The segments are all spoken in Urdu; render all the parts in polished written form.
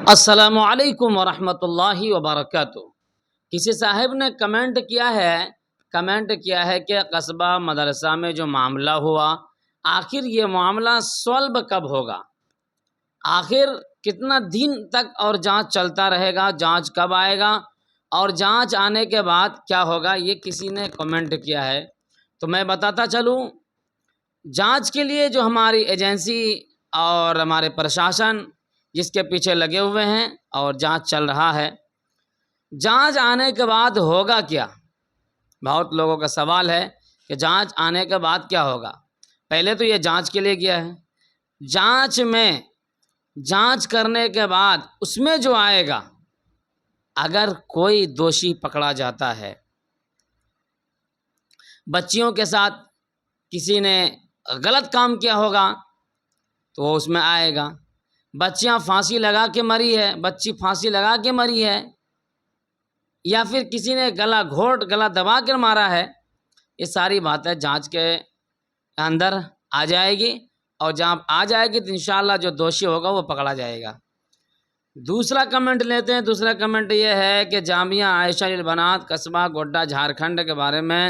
السلام علیکم ورحمۃ اللہ وبرکاتہ۔ کسی صاحب نے کمنٹ کیا ہے کہ قصبہ مدرسہ میں جو معاملہ ہوا، آخر یہ معاملہ سولو کب ہوگا؟ آخر کتنا دن تک اور جانچ چلتا رہے گا؟ جانچ کب آئے گا؟ اور جانچ آنے کے بعد کیا ہوگا؟ یہ کسی نے کمنٹ کیا ہے، تو میں بتاتا چلوں۔ جانچ کے لیے جو ہماری ایجنسی اور ہمارے پرشاسن جس کے پیچھے لگے ہوئے ہیں اور جانچ چل رہا ہے، جانچ آنے کے بعد ہوگا کیا؟ بہت لوگوں کا سوال ہے کہ جانچ آنے کے بعد کیا ہوگا۔ پہلے تو یہ جانچ کے لیے گیا ہے، جانچ کرنے کے بعد اس میں جو آئے گا، اگر کوئی دوشی پکڑا جاتا ہے، بچیوں کے ساتھ کسی نے غلط کام کیا ہوگا تو وہ اس میں آئے گا۔ بچی پھانسی لگا کے مری ہے، یا پھر کسی نے گلا دبا کر مارا ہے، یہ ساری باتیں جانچ کے اندر آ جائے گی، اور جہاں آ جائے گی تو انشاءاللہ جو دوشی ہوگا وہ پکڑا جائے گا۔ دوسرا کمنٹ لیتے ہیں۔ دوسرا کمنٹ یہ ہے کہ جامعہ عائشہ للبنات قصبہ گوڈا جھارکھنڈ کے بارے میں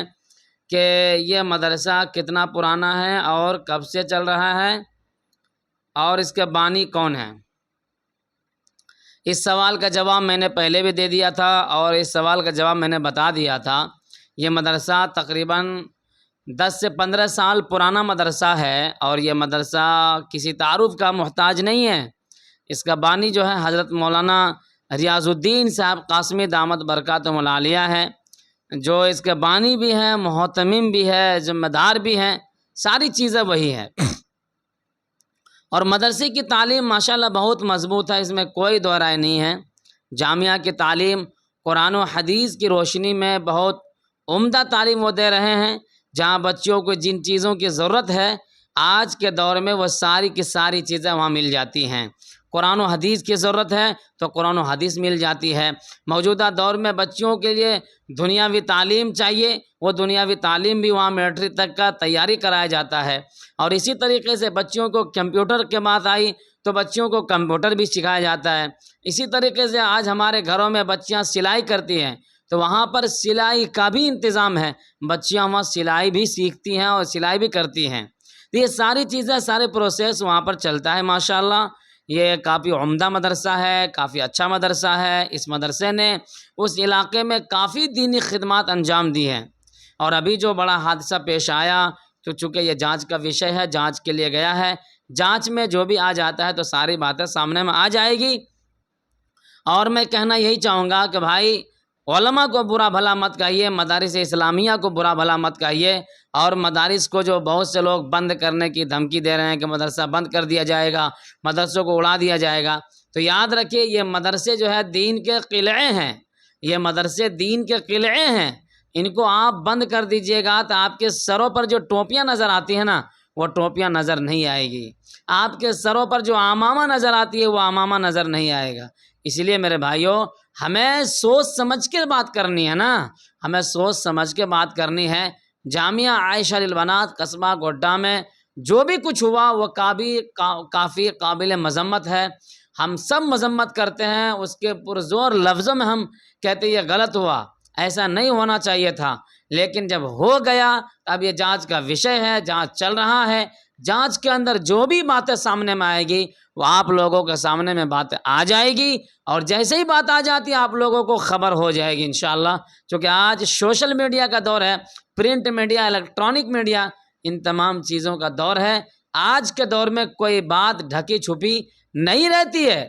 کہ یہ مدرسہ کتنا پرانا ہے اور کب سے چل رہا ہے اور اس کے بانی کون ہیں۔ اس سوال کا جواب میں نے پہلے بھی دے دیا تھا، اور اس سوال کا جواب میں نے بتا دیا تھا۔ یہ مدرسہ تقریباً 10 سے 15 سال پرانا مدرسہ ہے، اور یہ مدرسہ کسی تعارف کا محتاج نہیں ہے۔ اس کا بانی جو ہے حضرت مولانا ریاض الدین صاحب قاسمی دامت برکاتہم العالیہ ہے، جو اس کے بانی بھی ہیں، محتمم بھی ہے، ذمہ دار بھی ہیں، ساری چیزیں وہی ہیں۔ اور مدرسے کی تعلیم ماشاءاللہ بہت مضبوط ہے، اس میں کوئی دو رائے نہیں ہے۔ جامعہ کی تعلیم قرآن و حدیث کی روشنی میں بہت عمدہ تعلیم وہ دے رہے ہیں۔ جہاں بچوں کو جن چیزوں کی ضرورت ہے آج کے دور میں، وہ ساری کی ساری چیزیں وہاں مل جاتی ہیں۔ قرآن و حدیث کی ضرورت ہے تو قرآن و حدیث مل جاتی ہے۔ موجودہ دور میں بچوں کے لیے دنیاوی تعلیم چاہیے، وہ دنیاوی تعلیم بھی وہاں میٹرک تک کا تیاری کرایا جاتا ہے۔ اور اسی طریقے سے بچوں کو کمپیوٹر کے بات آئی تو بچوں کو کمپیوٹر بھی سکھایا جاتا ہے۔ اسی طریقے سے آج ہمارے گھروں میں بچیاں سلائی کرتی ہیں، تو وہاں پر سلائی کا بھی انتظام ہے، بچیاں وہاں سلائی بھی سیکھتی ہیں اور سلائی بھی کرتی ہیں۔ تو یہ ساری چیزیں، سارے پروسیس وہاں پر چلتا ہے ماشاءاللہ۔ یہ کافی عمدہ مدرسہ ہے، کافی اچھا مدرسہ ہے۔ اس مدرسے نے اس علاقے میں کافی دینی خدمات انجام دی ہیں۔ اور ابھی جو بڑا حادثہ پیش آیا، تو چونکہ یہ جانچ کا وشے ہے، جانچ کے لیے گیا ہے، جانچ میں جو بھی آ جاتا ہے تو ساری باتیں سامنے میں آ جائے گی۔ اور میں کہنا یہی چاہوں گا کہ بھائی، علماء کو برا بھلا مت کہیے، مدارس اسلامیہ کو برا بھلا مت کہیے، اور مدارس کو جو بہت سے لوگ بند کرنے کی دھمکی دے رہے ہیں کہ مدرسہ بند کر دیا جائے گا، مدرسوں کو اڑا دیا جائے گا، تو یاد رکھیے یہ مدرسے جو ہے دین کے قلعے ہیں، یہ مدرسے دین کے قلعے ہیں۔ ان کو آپ بند کر دیجئے گا تو آپ کے سروں پر جو ٹوپیاں نظر آتی ہیں نا، وہ ٹوپیاں نظر نہیں آئے گی۔ آپ کے سروں پر جو عمامہ نظر آتی ہے، وہ عمامہ نظر نہیں آئے گا۔ اس لیے میرے بھائیوں، ہمیں سوچ سمجھ کے بات کرنی ہے نا، ہمیں سوچ سمجھ کے بات کرنی ہے۔ جامعہ عائشہ للبنات قصبہ گوڈا میں جو بھی کچھ ہوا وہ کافی قابل مذمت ہے۔ ہم سب مذمت کرتے ہیں، اس کے پرزور لفظوں میں ہم کہتے ہیں یہ غلط ہوا، ایسا نہیں ہونا چاہیے تھا۔ لیکن جب ہو گیا، اب یہ جانچ کا وشے ہے، جانچ چل رہا ہے۔ جانچ کے اندر جو بھی باتیں سامنے میں آئے گی وہ آپ لوگوں کے سامنے میں بات آ جائے گی، اور جیسے ہی بات آ جاتی ہے آپ لوگوں کو خبر ہو جائے گی انشاءاللہ۔ چونکہ آج سوشل میڈیا کا دور ہے، پرنٹ میڈیا، الیکٹرانک میڈیا، ان تمام چیزوں کا دور ہے۔ آج کے دور میں کوئی بات ڈھکی چھپی نہیں رہتی ہے،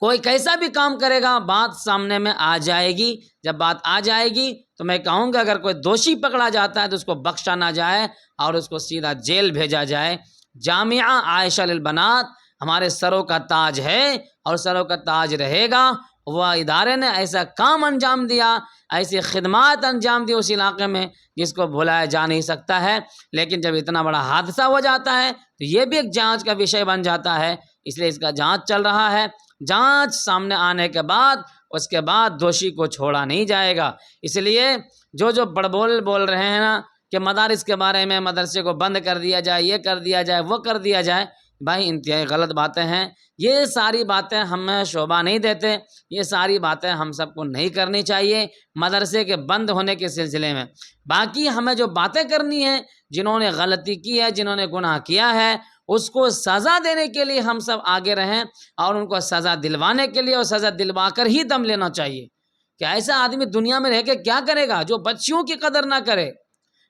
کوئی کیسا بھی کام کرے گا بات سامنے میں آ جائے گی۔ جب بات آ جائے گی تو میں کہوں گا اگر کوئی دوشی پکڑا جاتا ہے تو اس کو بخشا نہ جائے اور اس کو سیدھا جیل بھیجا جائے۔ جامعہ عائشہ للبنات ہمارے سروں کا تاج ہے اور سروں کا تاج رہے گا۔ وہ ادارے نے ایسا کام انجام دیا، ایسی خدمات انجام دی اس علاقے میں جس کو بھلایا جا نہیں سکتا ہے۔ لیکن جب اتنا بڑا حادثہ ہو جاتا ہے تو یہ بھی ایک جانچ کا وشے بن جاتا ہے، اس لیے اس کا جانچ چل رہا ہے۔ جانچ سامنے آنے کے بعد اس کے بعد دوشی کو چھوڑا نہیں جائے گا۔ اس لیے جو بول رہے ہیں نا کہ مدارس کے بارے میں، مدرسے کو بند کر دیا جائے، یہ کر دیا جائے، وہ کر دیا جائے، بھائی انتہائی غلط باتیں ہیں. یہ ساری باتیں ہمیں شعبہ نہیں دیتے، یہ ساری باتیں ہم سب کو نہیں کرنی چاہیے مدرسے کے بند ہونے کے سلسلے میں. باقی ہمیں جو باتیں کرنی ہیں، جنہوں نے غلطی کی ہے، جنہوں نے گناہ کیا ہے، اس کو سزا دینے کے لیے ہم سب آگے رہیں، اور ان کو سزا دلوانے کے لیے، اور سزا دلوا کر ہی دم لینا چاہیے. کہ ایسا آدمی دنیا میں رہ کے کیا کرے گا جو بچیوں کی قدر نہ کرے.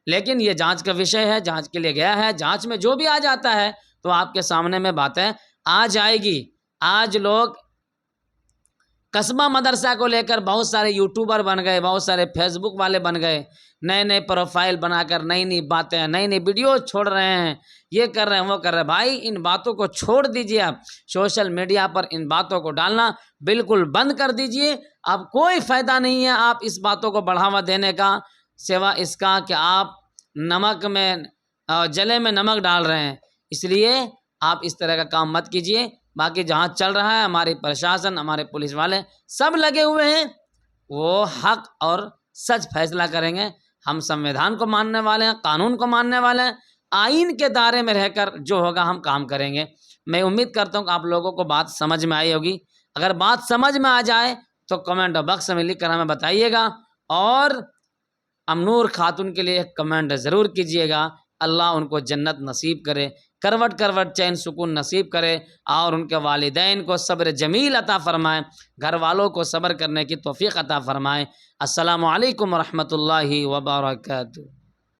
لیکن یہ جانچ کا وشے ہے، جانچ کے لیے گیا ہے، جانچ میں جو بھی آ جاتا ہے تو آپ کے سامنے میں باتیں آ جائے گی. آج لوگ قصبہ مدرسہ کو لے کر بہت سارے یوٹیوبر بن گئے، بہت سارے فیس بک والے بن گئے، نئے نئے پروفائل بنا کر نئی نئی باتیں، نئی نئی ویڈیو چھوڑ رہے ہیں، یہ کر رہے ہیں، وہ کر رہے ہیں. بھائی ان باتوں کو چھوڑ دیجیے. آپ سوشل میڈیا پر ان باتوں کو ڈالنا بالکل بند کر دیجیے. اب کوئی فائدہ نہیں ہے آپ اس باتوں کو بڑھاوا دینے کا، سوا اس کا کہ آپ نمک میں جلے میں نمک ڈال رہے ہیں. اس لیے آپ اس طرح کا کام مت کیجیے. باقی جہاں چل رہا ہے، ہماری پرشاسن، ہمارے پولیس والے سب لگے ہوئے ہیں، وہ حق اور سچ فیصلہ کریں گے. ہم سنویدھان کو ماننے والے ہیں، قانون کو ماننے والے ہیں، آئین کے دائرے میں رہ کر جو ہوگا ہم کام کریں گے. میں امید کرتا ہوں کہ آپ لوگوں کو بات سمجھ میں آئی ہوگی. اگر بات سمجھ میں آ جائے تو کمنٹ باکس میں لکھ کر ہمیں بتائیے گا، اور امنور خاتون کے لیے ایک کمنٹ ضرور کیجیے گا. اللہ ان کو جنت نصیب کرے، کروٹ کروٹ چین سکون نصیب کرے، اور ان کے والدین کو صبر جمیل عطا فرمائے، گھر والوں کو صبر کرنے کی توفیق عطا فرمائے. السلام علیکم ورحمۃ اللہ وبرکاتہ.